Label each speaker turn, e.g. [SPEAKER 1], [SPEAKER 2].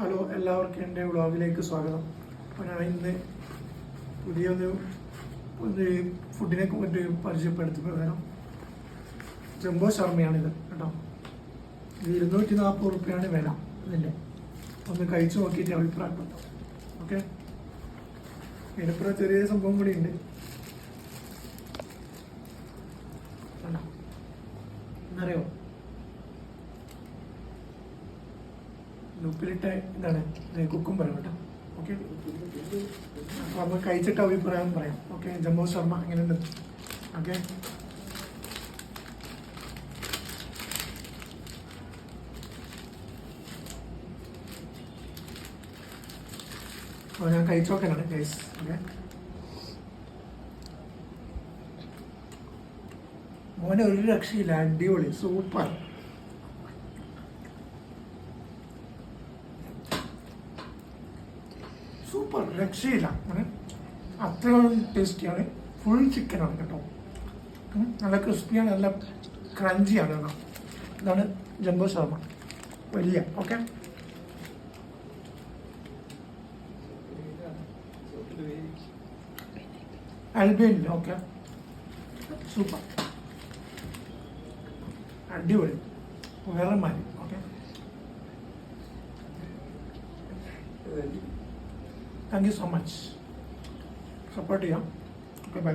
[SPEAKER 1] Hello, എല്ലാവർക്കും എൻ്റെ വ്ളോഗിലേക്ക് സ്വാഗതം. അപ്പോൾ ഞാൻ ഇന്ന് പുതിയൊരു ഫുഡിനെ പറ്റി പരിചയപ്പെടുത്തുമ്പോൾ വരാം. ജംബോ ഷവർമയാണിത് കേട്ടോ. ഇത് 240 റുപ്യാണ് വില. ഇതിൻ്റെ ഒന്ന് കഴിച്ചു നോക്കിയിട്ട് അഭിപ്രായപ്പെട്ടു. ഓക്കെ, ഇതിനിപ്പുറം ചെറിയ സംഭവം കൂടി ഉണ്ട്. എന്നറിയോ, ഉപ്പിലിട്ട ഇതാണ് കുക്കുംബർ കേട്ടോ. ഓക്കെ, അപ്പോൾ നമ്മൾ കഴിച്ചിട്ട് അഭിപ്രായം പറയാം. ഓക്കെ, ജംബോ ഷവർമ എങ്ങനെയുണ്ട്? ഓക്കെ, അപ്പോൾ ഞാൻ കഴിച്ചു നോക്കാനാണ് ഗൈസ്. ഓക്കെ, മോനെ ഒരു രക്ഷയില്ല, അടിപൊളി, സൂപ്പർ. സൂപ്പർ, രക്ഷയില്ല. അത്രയും ടേസ്റ്റിയാണ്. ഫുൾ ചിക്കനാണ് കേട്ടോ. നല്ല ക്രിസ്പിയാണ്, നല്ല ക്രഞ്ചിയാണ് കേട്ടോ. ഇതാണ് ജംബോ ഷവർമ വലിയ. ഓക്കെ, അൽബേനില്ല. ഓക്കെ, സൂപ്പർ, അടിപൊളി, വേറെ മാറി. Okay, thank you so much. Support ചെയ്യാം. Okay, by.